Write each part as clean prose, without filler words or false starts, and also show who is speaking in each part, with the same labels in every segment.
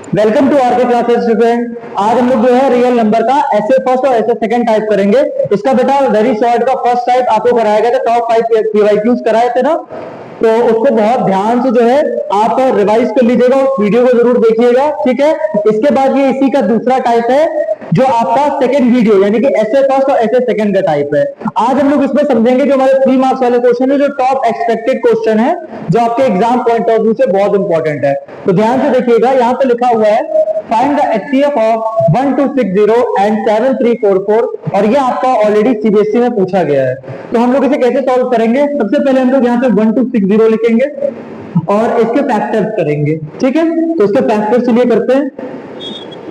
Speaker 1: Welcome to RK classes student. आज हम लोग जो है रियल नंबर का ऐसे फर्स्ट और ऐसे सेकंड टाइप करेंगे। इसका बेटा वेरी शॉर्ट का फर्स्ट टाइप आपको कराया गया था, टॉप 5 पीवाईक्यूज कराए थे ना, तो उसको बहुत ध्यान से जो है आप रिवाइज कर लीजिएगा, उस वीडियो को जरूर देखिएगा, ठीक है। इसके बाद ये इसी का दूसरा टाइप है जो आपका सेकंड वीडियो यानी कि ऐसे फर्स्ट और ऐसे सेकंड का टाइप है। आज हम लोग इसमें समझेंगे जो हमारे 3 मार्क्स वाले क्वेश्चन है, जो टॉप एक्सपेक्टेड क्वेश्चन है, जो आपके एग्जाम पॉइंट ऑफ व्यू से बहुत इंपॉर्टेंट है। तो ध्यान से देखिएगा, यहाँ पे लिखा हुआ है find the HCF of 1260 and 7344, और ये आपका ऑलरेडी सीबीएसई में पूछा गया है। तो हम लोग इसे कैसे सॉल्व करेंगे? सबसे पहले हम लोग यहाँ पे 1260 लिखेंगे और इसके फैक्टर्स करेंगे, ठीक है। तो इसके फैक्टर्स चलिए करते हैं।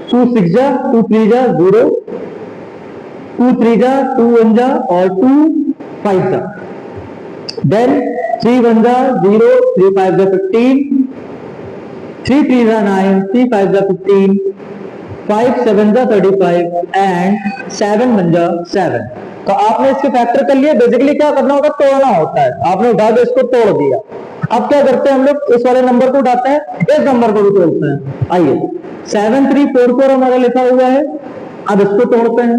Speaker 1: 2 6 जा, 2 3 जा 0, 2 3 जा, 2 1 जा और 2 5 जा। देन 3 1 जा 0, 3 5 जा 15, 3 3 जा 9, 3 5 जा 15, 5 7 जा 35 एंड 7 1 जा 7। तो आपने इसके फैक्टर कर लिए। बेसिकली क्या करना होगा? तोड़ना होता है। आपने उठा के इसको तोड़ दिया। अब क्या करते हैं हम लोग? इस वाले नंबर को उठाते हैं, इस नंबर को भी तोड़ते हैं। आइए, 7344 हमारा लिखा हुआ है, अब इसको तोड़ते हैं।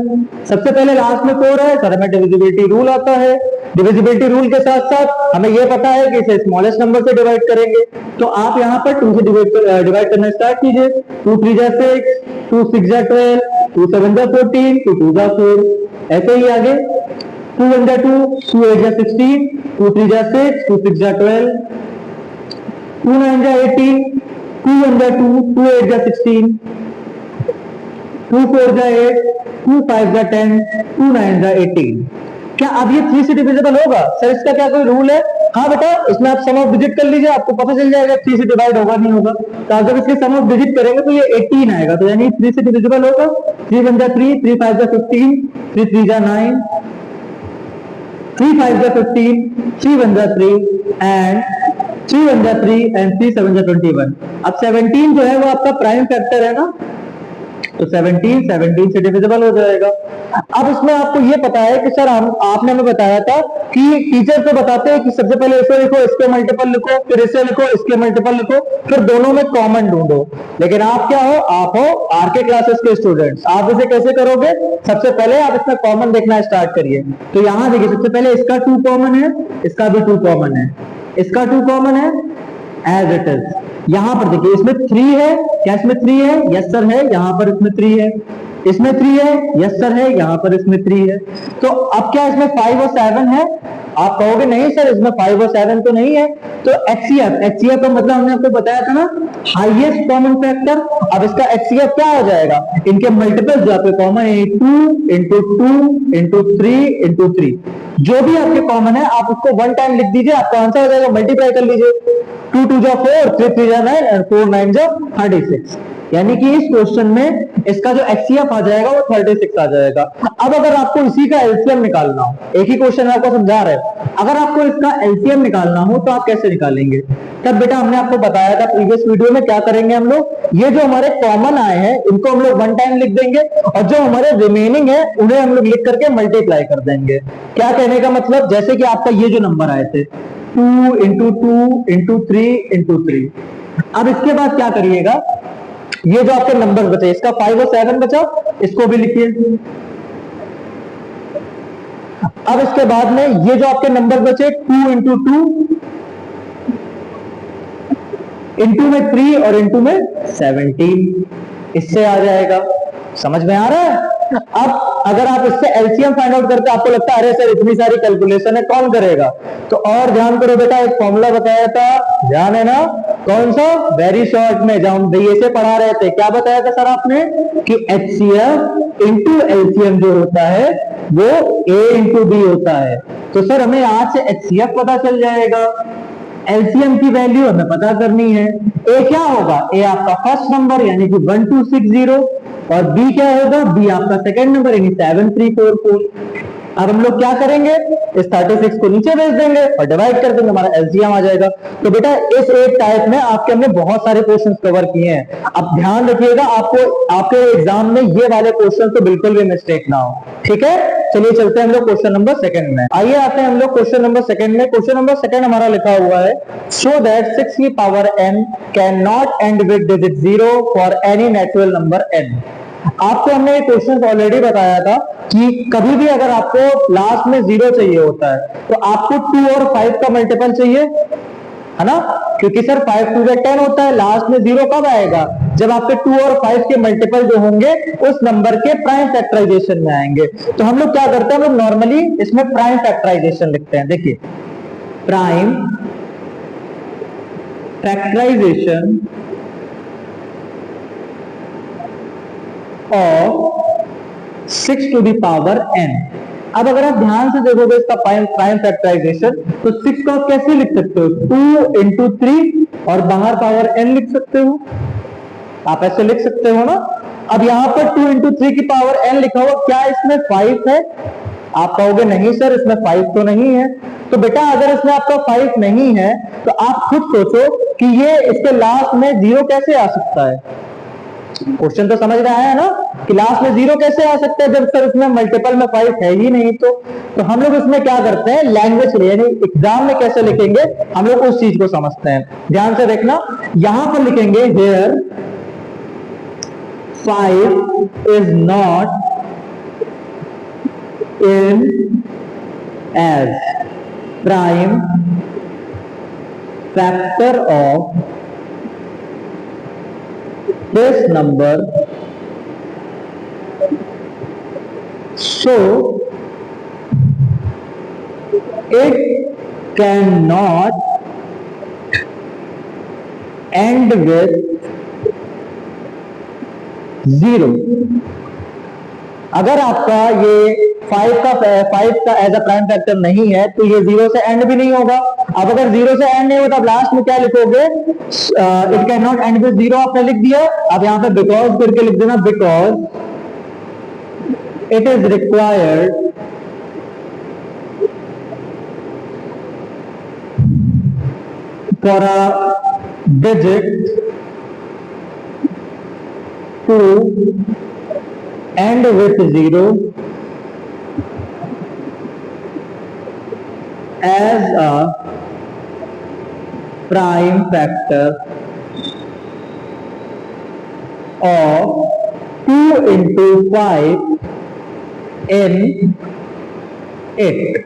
Speaker 1: सबसे पहले लास्ट में 4 है, सर हमें डिविजिबिलिटी रूल आता है। डिविजिबिलिटी रूल के साथ साथ हमें यह पता है कि इसे स्मॉलेस्ट नंबर से डिवाइड करेंगे। तो आप यहाँ पर 2 से डिवाइड करना स्टार्ट कीजिए। 2 3 जा 6, 2 6 जा 12, 2 7 जा 14, 2 2 जा 4, ऐसे ही आगे 2 1 जा 2, 2 8 जा 16, 2 3 जा 6, 2 6 जा 12, 2 9 जा 18, 2 1 जा 2, 2 8 जा 16, 2 4 जा 8, 2 5 जा 10, 2 9 जा 18। क्या अब ये 3 से डिविजिबल होगा? सर इसका क्या कोई रूल है? हाँ बेटा, इसमें आप सम ऑफ डिजिट कर लीजिए, आपको पता चल जाएगा 3 से डिवाइड होगा नहीं होगा। तो आप जब इसके सम ऑफ डिजिट करेंगे तो ये 18 आएगा, तो यानी 3 से डिविजिबल होगा। 3 1 जा 3, 3 5 जा 15, 3 3 जा 9, 3 5 जा 15, 3 1 जा 3 एंड 3 1 जा 3 एंड 3 7 जा 21। अब 17 जो है वो आपका प्राइम फैक्टर है ना, तो 17 से डिविजिबल हो जाएगा। अब इसमें आपको ये पता है कि सर आपने हमें बताया था कि टीचर को बताते हैं कि सबसे पहले इसे लिखो, इसके मल्टीपल लिखो, फिर इसे लिखो, इसके मल्टीपल लिखो, फिर दोनों में कॉमन ढूंढो। लेकिन आप क्या हो? आप हो आरके क्लासेस के स्टूडेंट्स। आप इसे कैसे करोगे? सबसे पहले आप इसमें कॉमन देखना स्टार्ट करिए। तो यहाँ देखिए, सबसे पहले इसका 2 कॉमन है, इसका भी 2 कॉमन है, इसका 2 कॉमन है एज इट इज। यहां पर देखिए, इसमें 3 है। क्या इसमें 3 है? यस सर है। यहां पर इसमें 3 है, इसमें 3 है, यस सर है। यहां पर इसमें 3 है। तो अब क्या इसमें 5 और 7 है? आप कहोगे नहीं सर इसमें 5 और 7 तो नहीं है। तो एचसीएफ का मतलब हमने आपको बताया था ना, हाईएस्ट कॉमन फैक्टर। अब इसका एचसीएफ क्या हो जाएगा? इनके मल्टीपल जो आपके कॉमन है, 2 इंटू 2 इंटू 3 इंटू 3, जो भी आपके कॉमन है आप उसको 1 टाइम लिख दीजिए, आपका आंसर हो जाएगा। मल्टीप्लाई कर लीजिए, 2 2 जा 4, 3 3 जा 9 और 4 9 जा 36। यानी कि इस क्वेश्चन में इसका जो एचसीएफ आ जाएगा वो 36 आ जाएगा। अब अगर आपको इसी का एलसीएम निकालना हो, एक ही क्वेश्चन आपको समझा रहे हैं, अगर आपको इसका एलसीएम निकालना हो तो आप कैसे निकालेंगे? तब बेटा हमने आपको बताया था प्रीवियस वीडियो में, क्या करेंगे हम लोग? ये जो हमारे कॉमन आए हैं इनको हम लोग 1 टाइम लिख देंगे, और जो हमारे रिमेनिंग है उन्हें हम लोग लिख करके मल्टीप्लाई कर देंगे। क्या कहने का मतलब? जैसे कि आपका ये जो नंबर आए थे 2 इंटू 2 इंटू 3 इंटू 3। अब इसके बाद क्या करिएगा? ये जो आपके नंबर बचे, इसका 5 और 7 बचा, इसको भी लिखिए। अब इसके बाद में ये जो आपके नंबर बचे 2 इंटू 2 इंटू में 3 और इंटू में 17, इससे आ जाएगा। समझ में आ रहा है? अब अगर आप इससे एलसीएम फाइंड आउट करते आपको लगता है अरे सर इतनी सारी कैलकुलेशन है कौन करेगा, तो और ध्यान करो बेटा, एक फॉर्मूला बताया था, ध्यान है ना? कौन सा? वेरी शॉर्ट में जब हम बीए से पढ़ा रहे थे, क्या बताया था सर आपने? कि एचसीएफ इंटू एलसीएम जो होता है वो ए इंटू बी होता है। तो सर हमें आज से एचसीएफ पता चल जाएगा, एलसीएम की वैल्यू हमें पता करनी है। ए क्या होगा? ए आपका फर्स्ट नंबर यानी कि 1260, और बी क्या होगा? बी आपका सेकंड नंबर यानी 7344। अब हम लोग क्या करेंगे, इस 36 को नीचे भेज देंगे और डिवाइड कर देंगे, हमारा एलसीएम आ जाएगा। तो बेटा इस एक टाइप में आपके हमने बहुत सारे क्वेश्चंस कवर किए हैं। अब ध्यान रखिएगा, आपको आपके एग्जाम में ये वाले क्वेश्चन तो बिल्कुल भी मिस्टेक ना हो, ठीक है। चलिए चलते हैं हम लोग क्वेश्चन नंबर सेकंड में। आइए आते हैं हम लोग क्वेश्चन नंबर सेकंड में। क्वेश्चन नंबर सेकंड हमारा लिखा हुआ है, शो दैट 6 की power n can not and with digit 0 for any natural number n। आपको हमने ये क्वेश्चन ऑलरेडी बताया था कि कभी भी अगर आपको लास्ट में 0 चाहिए होता है तो आपको 2 और 5 का मल्टीपल चाहिए, है ना, क्योंकि सर 5 2 10 होता है, लास्ट में 0 कब आएगा, जब आपके 2 और 5 के मल्टीपल जो होंगे उस नंबर के प्राइम फैक्टराइजेशन में आएंगे। तो हम लोग क्या करते हैं, हम लोग नॉर्मली इसमें प्राइम फैक्टराइजेशन लिखते हैं। देखिए prime factorization of 6 to the power n। अब अगर आप ध्यान से देखोगे इसका प्राइम फैक्टराइजेशन, तो 6 को आप कैसे लिख सकते हो, 2 into 3 और बाहर पावर n लिख सकते हो, आप ऐसे लिख सकते हो ना। अब यहां पर 2 into 3 की पावर n लिखा हुआ, क्या इसमें 5 है? आप कहोगे नहीं सर इसमें 5 तो नहीं है। तो बेटा अगर इसमें आपका 5 नहीं है तो आप खुद सोचो कि ये इसके लास्ट में 0 कैसे आ सकता है। क्वेश्चन तो समझ में आया है ना कि लास्ट में 0 कैसे आ सकता है जब सर इसमें मल्टीपल में 5 है ही नहीं। तो हम लोग इसमें क्या करते हैं, लैंग्वेज यानी एग्जाम में कैसे लिखेंगे हम लोग उस चीज को समझते हैं। ध्यान से देखना, यहां पर लिखेंगे here 5 is not in as prime factor of this number, so it cannot end with 0। अगर आपका ये 5 का एज अ प्राइम फैक्टर नहीं है तो ये 0 से एंड भी नहीं होगा। अब अगर 0 से एंड नहीं होता, अब लास्ट में क्या लिखोगे, it can not and with 0 आपने लिख दिया। अब यहां पे बिकॉज करके लिख देना, because it is required for a digit to end with 0 as a prime factor of 2 into 5 in 8।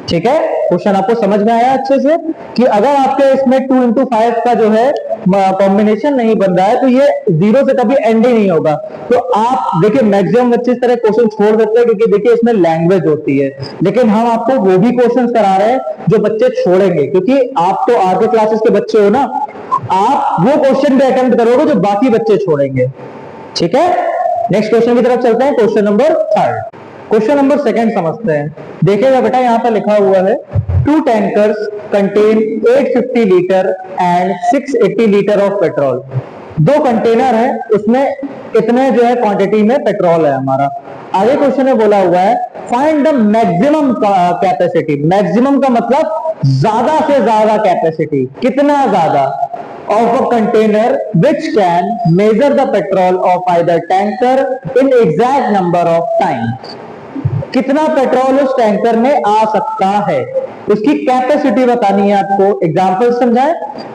Speaker 1: ठीक है, क्वेश्चन आपको समझ में आया अच्छे से कि अगर आपके इसमें 2 into 5 का जो है कॉम्बिनेशन नहीं बन रहा है तो ये 0 से कभी एंड ही नहीं होगा। तो आप देखिए मैक्सिमम बच्चे इस तरह क्वेश्चन छोड़ देते हैं क्योंकि देखिए इसमें लैंग्वेज होती है, लेकिन हम आपको वो भी क्वेश्चन करा रहे हैं जो बच्चे छोड़ेंगे, क्योंकि आप तो आगे क्लासेस के बच्चे हो ना, आप वो क्वेश्चन भी अटेम्प्ट करोगे जो बाकी बच्चे छोड़ेंगे। ठीक है, नेक्स्ट क्वेश्चन की तरफ चलते हैं, क्वेश्चन नंबर 3। क्वेश्चन नंबर 2 समझते हैं। देखिएगा बेटा यहाँ पर लिखा हुआ है 2 tankers contain 850 litre and 680 litre of petrol. 2 container है, उसमें इतने जो है क्वांटिटी में पेट्रोल है हमारा। आगे क्वेश्चन में बोला हुआ है find the maximum capacity. Maximum का मतलब ज्यादा से ज्यादा कैपेसिटी, कितना ज्यादा, of a container which can measure the petrol of either tanker in exact number of times। कितना पेट्रोल उस टैंकर में आ सकता है, उसकी कैपेसिटी बतानी है आपको। एग्जांपल समझाएं,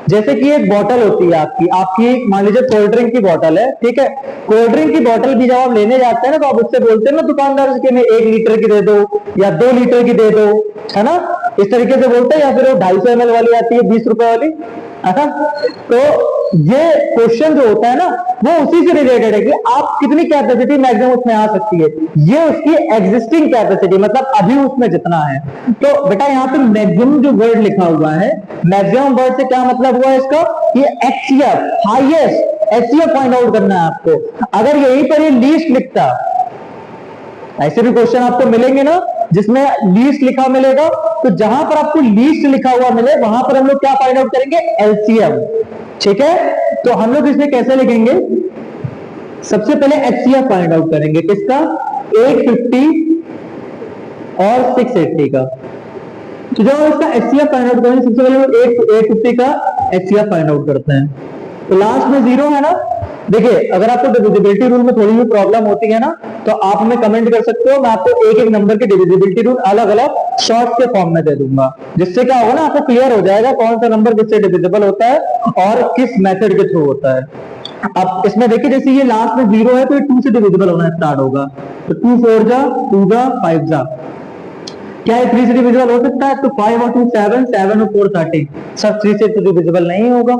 Speaker 1: जैसे कि एक बोतल होती है आपकी मान लीजिए कोल्ड ड्रिंक की बोतल है, ठीक है। कोल्ड ड्रिंक की बोतल भी जब आप लेने जाते हैं ना तो आप उससे बोलते हैं ना दुकानदार से कि 1 लीटर की दे दो या 2 लीटर की दे दो, है ना, इस तरीके से बोलते हैं। या फिर वो 250 ml वाली आती है 20 रुपए वाली, है ना। तो ये क्वेश्चन जो होता है ना वो उसी से रिलेटेड है कि आप कितनी कैपेसिटी मैक्सिमम उसमें आ सकती है, ये उसकी एग्जिस्टिंग कैपेसिटी, मतलब अभी उसमें जितना है। तो बेटा यहाँ पे मैक्सिमम जो वर्ड लिखा हुआ है, मैक्सिमम वर्ड से क्या मतलब हुआ इसका, ये HCF, highest HCF find out करना है आपको। अगर यहीं पर ये लीस्ट लिखता, ऐसे भी क्वेश्चन आपको मिलेंगे ना जिसमें लीस्ट लिखा मिलेगा, तो जहां पर आपको लीस्ट लिखा हुआ मिले वहां पर हम लोग क्या फाइंड आउट करेंगे, एलसीएम। ठीक है, तो हम लोग इसमें कैसे लिखेंगे, सबसे पहले एचसीएफ फाइंड आउट करेंगे, किसका, 850 और 680 का। तो जब हम इसका HCF फाइंड आउट करेंगे, सबसे पहले हम 850 का HCF फाइंड आउट करते हैं। तो लास्ट में 0 है ना। देखिए अगर आपको डिविजिबिलिटी रूल में थोड़ी भी प्रॉब्लम होती है ना, तो आप हमें कमेंट कर सकते हो, मैं आपको एक एक नंबर के डिविजिबिलिटी रूल अलग अलग शॉर्ट के फॉर्म में दे दूंगा, जिससे क्या होगा ना, आपको क्लियर हो जाएगा कौन सा नंबर किससे डिविजिबल होता है और किस मेथड के थ्रू होता है। अब इसमें देखिए जैसे ये लास्ट में 0 है तो ये 2 से डिविजिबल होना स्टार्ट होगा। तो 2 4 जा 2 जा 5 जा, क्या ये 3 से डिविजिबल हो सकता है? तो 5 और 2 7, 7 और 4 13। सर 3 से तो डिविजिबल नहीं होगा,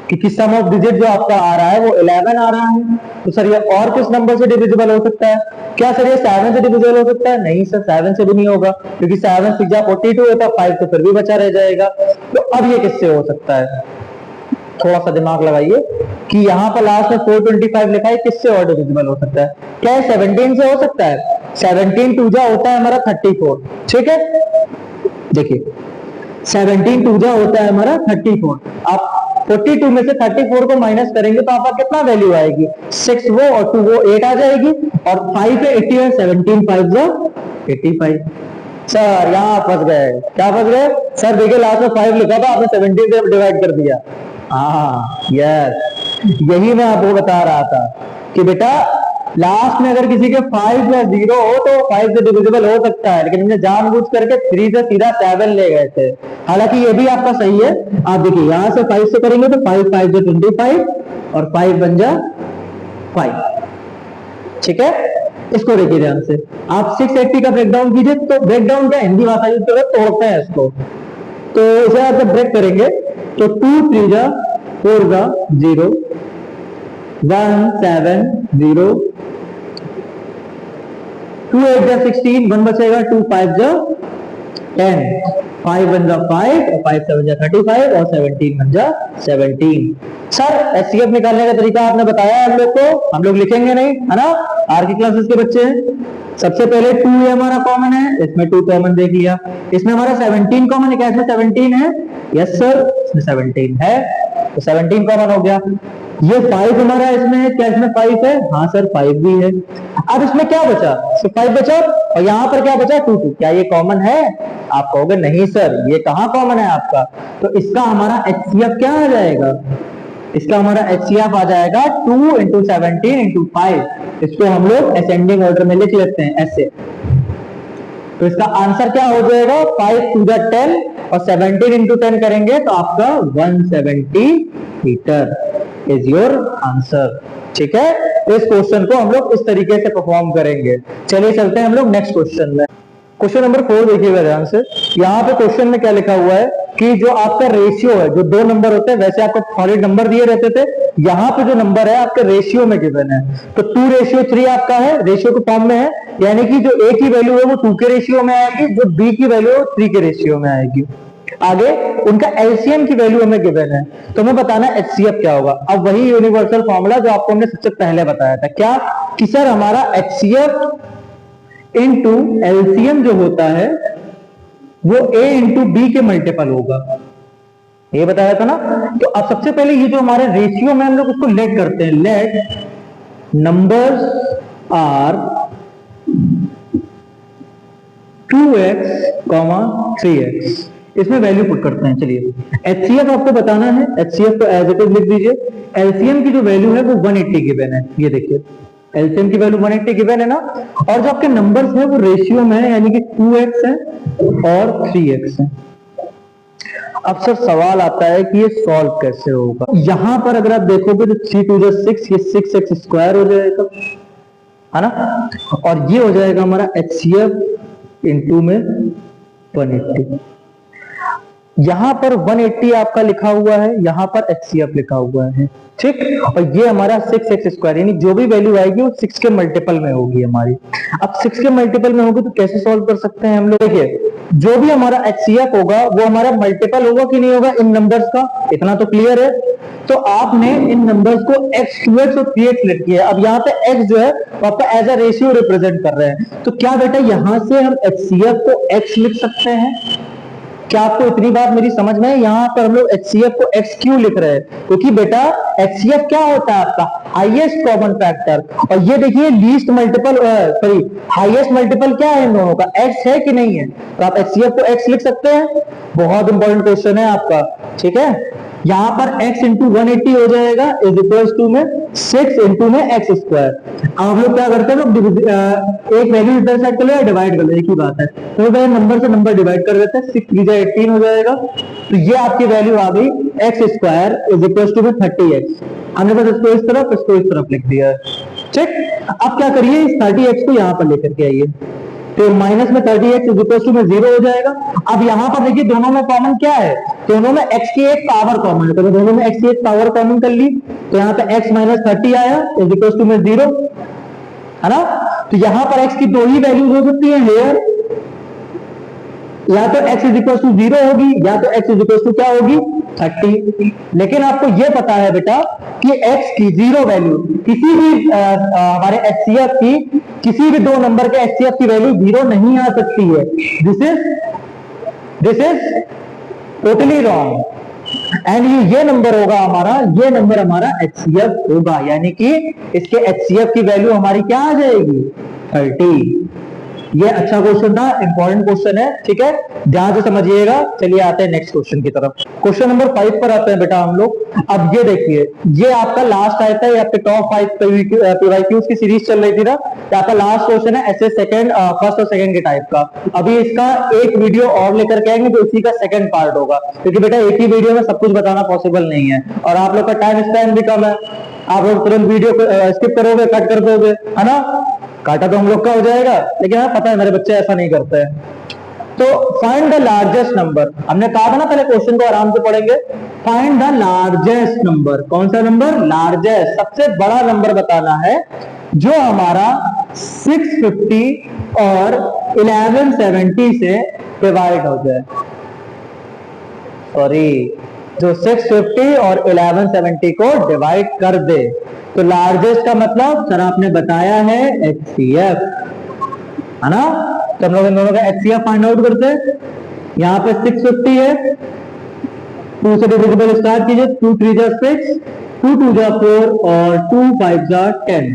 Speaker 1: क्योंकि सम ऑफ डिजिट जो आपका आ रहा है वो 11 आ रहा है। तो सर ये और किस नंबर से डिविजिबल हो सकता है? क्या सर ये 7 से डिविजिबल हो सकता है? नहीं सर, 7 से भी नहीं होगा, क्योंकि 7 6 जा 42 होता है, 5 तो फिर भी बचा रह जाएगा। तो अब ये किससे हो सकता है? थोड़ा सा दिमाग लगाइए कि यहाँ पर लास्ट में 425 लिखा है, किससे और डिविजिबल हो सकता है? क्या है 17 से हो सकता है? 17 2 जा होता है हमारा 34, ठीक है। देखिए 17 2 जा होता है हमारा 34। आप 42 में से 34 को माइनस करेंगे तो आपका कितना वैल्यू आएगी? 6 वो और 2 वो 8 आ जाएगी, और 5 है 80 है, 17 5 जा 85। सर यहाँ फंस गए। क्या फंस गए सर? देखिए लास्ट में 5 लिखा था, आपने 17 से डिवाइड कर दिया। हाँ यस, यही मैं आपको बता रहा था कि बेटा लास्ट में अगर किसी के 5 या 0 हो तो 5 से डिविजिबल हो सकता है, लेकिन हमने जानबूझ करके 3 से सीधा 7 ले गए थे। हालांकि ये भी आपका सही है। आप देखिए यहां से 5 से करेंगे तो 5 5 से 25 और 5 बन जा 5, ठीक है। इसको देखिए ध्यान से, आप 680 का ब्रेकडाउन कीजिए। तो ब्रेकडाउन क्या हिंदी भाषा यूज करके तोड़ते हैं इसको। तो इसे आप जब ब्रेक करेंगे तो 2 3 जा 4 जा 0, 1 7 0, 2 8 जा 16, 1 बचेगा, 2 5 जा 10, 5 1 जा 5 और 5 7 जा 35 और 17 1 जा 17। सर HCF निकालने का तरीका आपने बताया हम लोग को, हम लोग लिखेंगे नहीं है ना, आर की क्लासेस के बच्चे हैं। सबसे पहले 2 ये हमारा कॉमन है, इसमें 2 कॉमन देख लिया। इसमें हमारा 17 कॉमन है, क्या इसमें 17 है? यस सर, इसमें 17 है, तो 17 कॉमन हो गया। ये 5 हमारा इसमें है, क्या इसमें 5 है? हाँ सर 5 भी है। अब इसमें क्या बचा? 5 बचा, और यहाँ पर क्या बचा? 2 2। क्या ये कॉमन है? आप कहोगे नहीं सर ये कहाँ कॉमन है आपका। तो इसका हमारा HCF क्या आ जाएगा? इसका हमारा HCF आ जाएगा 2 × 17 × 5। इसको हम लोग असेंडिंग ऑर्डर में लिख लेते हैं ऐसे। तो इसका आंसर क्या हो जाएगा? 5 2 जा 10 और 17 × 10 करेंगे तो आपका 170 मीटर इज योर आंसर, ठीक है। तो इस क्वेश्चन को हम लोग इस तरीके से परफॉर्म करेंगे। चलिए चलते हैं हम लोग नेक्स्ट क्वेश्चन में। क्वेश्चन नंबर 4 देखिएगा ध्यान से। यहाँ पे क्वेश्चन में क्या लिखा हुआ है कि जो आपका रेशियो है, जो 2 नंबर होते हैं, वैसे आपको सॉलिड नंबर दिए रहते थे, यहाँ पे जो नंबर है आपके रेशियो में गिवन है। तो 2:3 आपका है, रेशियो के फॉर्म में है, यानी कि जो A की वैल्यू है वो 2 के रेशियो में आएगी, जो B की वैल्यू है वो 3 के रेशियो में आएगी। आगे उनका LCM की वैल्यू हमें गिवन है, तो हमें बताना HCF क्या होगा। अब वही यूनिवर्सल फॉर्मूला जो आपको हमने सबसे पहले बताया था, क्या कि सर हमारा HCF इंटू LCM जो होता है वो A इंटू B के मल्टीपल होगा, ये बताया था ना। तो अब सबसे पहले ये जो हमारा रेशियो में हम लोग उसको लेट करते हैं, late numbers are 2x, 3x, इसमें वैल्यू पुट करते हैं। चलिए HCF आपको बताना है, HCF को एज इट इज लिख दीजिए। LCM की जो वैल्यू है वो 180 गिवन है, ये देखिए LCM की वैल्यू 180 गिवन है ना। और जो आपके नंबर्स हैं वो रेशियो में है, यानी कि 2x है और 3x है। अब सर सवाल आता है कि ये सॉल्व कैसे होगा। यहां पर अगर आप देखोगे तो 3 2 जा 6, ये 6x स्क्वायर हो जाएगा, है ना। और ये हो जाएगा हमारा HCF इंटू में 180। यहां पर 180 आपका लिखा हुआ है, यहां पर HCF लिखा हुआ है, ठीक। और ये हमारा 6x स्क्वायर, यानी जो भी वैल्यू आएगी वो 6 के मल्टीपल में होगी हमारी। अब 6 के मल्टीपल में होगी तो कैसे सॉल्व कर सकते हैं हम लोग? देखिए जो भी हमारा HCF होगा वो हमारा मल्टीपल होगा कि नहीं होगा इन नंबर्स का, इतना तो क्लियर है। तो आपने इन नंबर्स को x 2x और 3x लिख किया है। अब यहाँ पे x जो है वो आपका एज अ रेशियो रिप्रेजेंट कर रहे हैं। तो क्या बेटा यहाँ से हम HCF को x लिख सकते हैं? क्या आपको इतनी बात मेरी समझ में है? यहाँ पर हम लोग HCF को x क्यों लिख रहे हैं? क्योंकि बेटा HCF क्या होता है आपका हाईएस्ट कॉमन फैक्टर, और ये देखिए least multiple sorry highest multiple क्या है इन दोनों का, x है कि नहीं है? तो आप HCF को x लिख सकते हैं। बहुत इंपॉर्टेंट क्वेश्चन है आपका, ठीक है। यहाँ पर x इंटू 180 हो जाएगा इज इक्वल्स टू में 6 इंटू में x स्क्वायर। अब हम लोग क्या करते हैं लोग एक वैल्यू इधर साइड कर लो या डिवाइड कर लो, एक ही बात है। तो पहले नंबर से नंबर डिवाइड कर देते हैं, 6 3 18 हो जाएगा। तो ये आपकी वैल्यू आ गई x square is equals to में 30x। हमने बस इसको इस तरफ लिख दिया है, ठीक। अब क्या करिए इस 30x को यहाँ पर लेकर के आइए, तो माइनस में 30x इज इक्वल टू में 0 हो जाएगा। अब यहाँ पर देखिए दोनों में कॉमन क्या है, दोनों में x की एक पावर कॉमन है, तो दोनों में x की एक पावर कॉमन कर ली, तो यहाँ पे x माइनस 30 आया इज इक्वल टू में 0, है ना। तो यहाँ पर x की दो ही वैल्यूज हो सकती है हेयर, या तो x इज इक्वल टू 0 होगी या तो x इज इक्वल टू क्या होगी 30। लेकिन आपको यह पता है बेटा कि x की 0 वैल्यू किसी भी हमारे HCF की किसी भी दो नंबर के HCF की वैल्यू 0 नहीं आ सकती है। This is totally wrong and ये नंबर होगा हमारा, ये नंबर हमारा HCF होगा, यानी कि इसके HCF की वैल्यू हमारी क्या आ जाएगी 30। ये अच्छा क्वेश्चन था, इंपॉर्टेंट क्वेश्चन है, ठीक है, ध्यान से समझिएगा। चलिए आते हैं नेक्स्ट क्वेश्चन की तरफ। क्वेश्चन नंबर 5 पर आते हैं बेटा हम लोग। अब ये देखिए, ये आपका लास्ट आया था, ये आपके टॉप 5 PYQs की सीरीज चल रही थी ना, तो आपका लास्ट क्वेश्चन है ऐसे सेकंड फर्स्ट और सेकंड के टाइप का। अभी इसका एक वीडियो और लेकर के आएंगे, तो इसी का सेकंड पार्ट होगा, क्योंकि बेटा एक ही वीडियो में सब कुछ बताना पॉसिबल नहीं है, और आप लोग का टाइम स्पैन भी कम है। आप लोग तुरंत वीडियो स्किप करोगे, कट कर दोगे, है ना। काटा तो हम लोग का हो जाएगा, लेकिन हाँ पता है मेरे बच्चे ऐसा नहीं करते हैं। तो फाइंड द लार्जेस्ट नंबर, हमने कहा था ना पहले क्वेश्चन को आराम से पढ़ेंगे। फाइंड द लार्जेस्ट नंबर, कौन सा नंबर लार्जेस्ट, सबसे बड़ा नंबर बताना है जो हमारा 650 और 1170 से डिवाइड हो जाए। सॉरी, जो 650 और 1170 को डिवाइड कर दे। तो लार्जेस्ट का मतलब सर आपने बताया है HCF, है ना। तो हम लोग इन दोनों का HCF फाइंड आउट करते हैं। यहाँ पे 650 है, 2 से डिविजिबल स्टार्ट कीजिए, 2 3 जा 6, 2 2 जा 4 और 2 5 जा 10।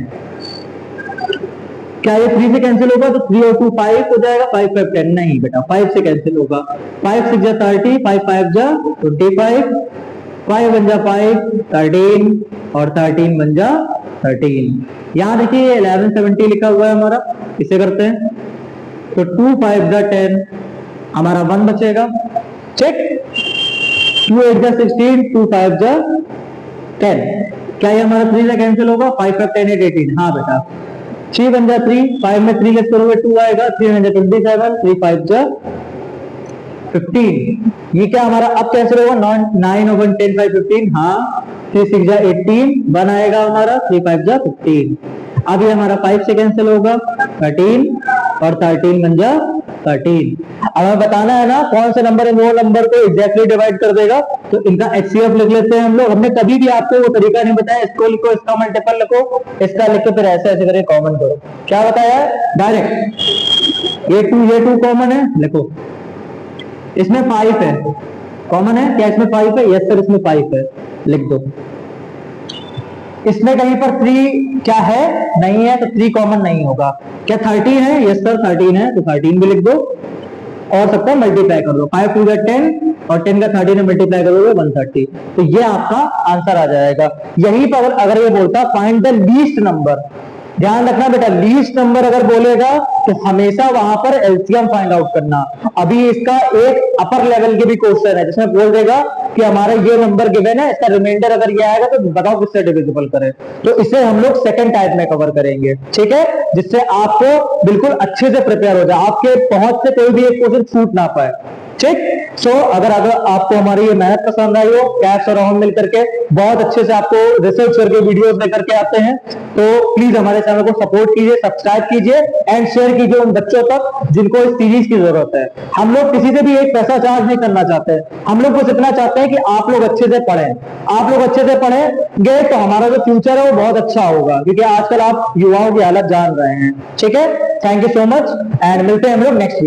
Speaker 1: क्या ये 3 से कैंसिल होगा? तो 3 और 2 5 हो जाएगा, 5 5 10 नहीं बेटा, 5 से कैंसिल होगा। 5 6 जा 30, 5 5 जा 25, 5 1 जा 5 13 और 13 बन जा 13। यहां देखिए 1170 लिखा हुआ है हमारा, इसे करते हैं तो 2 5 जा 10, हमारा 1 बचेगा, ठीक। 2 8 जा 16, 2 5 जा 10। क्या ये हमारा 3 से कैंसिल होगा? 5 5 10 8 18, हाँ बेटा। 3 बन जा 3, 5 में 3 लेस करोगे 2 आएगा, 3 बन जा 27, 3 5 जा 15। ये क्या हमारा अब कैंसिल होगा? 9 और 1 10 5 15, हाँ। 3 6 जा 18, 1 आएगा हमारा, 3 5 जा 15। अब ये हमारा 5 से कैंसिल होगा 13 और 13 बन जा 13। अब हमें बताना है ना कौन से नंबर है वो नंबर को एग्जैक्टली डिवाइड कर देगा, तो इनका HCF लिख लेते हैं हम लोग। हमने कभी भी आपको वो तरीका नहीं बताया, इसको लिखो, इसका मल्टीपल लिखो, इसका लिख के फिर ऐसे ऐसे करके कॉमन करो। क्या बताया है? डायरेक्ट ये 2 कॉमन है, लिखो। इसमें 5 है, कॉमन है क्या? इसमें 5 है, यस सर इसमें 5 है, लिख दो। इसमें कहीं पर 3 क्या है? नहीं है, तो 3 कॉमन नहीं होगा। क्या 13 है? यस सर 13 है, तो 13 भी लिख दो, और सबका मल्टीप्लाई कर दो। 5 2 10 और 10 का 13 में मल्टीप्लाई करोगे 130, तो ये आपका आंसर आ जाएगा। यही पर अगर ये बोलता फाइंड द लीस्ट नंबर, ध्यान रखना बेटा, लीस्ट नंबर अगर बोलेगा तो हमेशा वहां पर एलसीएम फाइंड आउट करना। अभी इसका एक अपर लेवल के भी क्वेश्चन है जिसमें बोल देगा कि हमारा ये नंबर गिवन है, इसका रिमाइंडर अगर ये आएगा तो बताओ किससे डिविजिबल करें। तो इसे हम लोग सेकंड टाइप में कवर करेंगे, ठीक है, जिससे आपको बिल्कुल अच्छे से प्रिपेयर हो जाए, आपके पहुंच से कोई भी एक क्वेश्चन छूट ना पाए, ठीक। सो अगर आपको हमारी ये मेहनत पसंद आई हो, कैप्स और हम मिलकर के बहुत अच्छे से आपको रिसर्च करके वीडियोस लेकर के आते हैं, तो प्लीज हमारे चैनल को सपोर्ट कीजिए, सब्सक्राइब कीजिए एंड शेयर कीजिए उन बच्चों तक जिनको इस सीरीज की जरूरत है। हम लोग किसी से भी एक पैसा चार्ज नहीं करना चाहते, हम लोग बस इतना चाहते हैं कि आप लोग अच्छे से पढ़ें। आप लोग अच्छे से पढ़ेंगे तो हमारा जो फ्यूचर है वो बहुत अच्छा होगा, क्योंकि आजकल आप युवाओं की हालत जान रहे हैं, ठीक है। Thank you so much and मिलते हैं हम लोग नेक्स्ट वीक।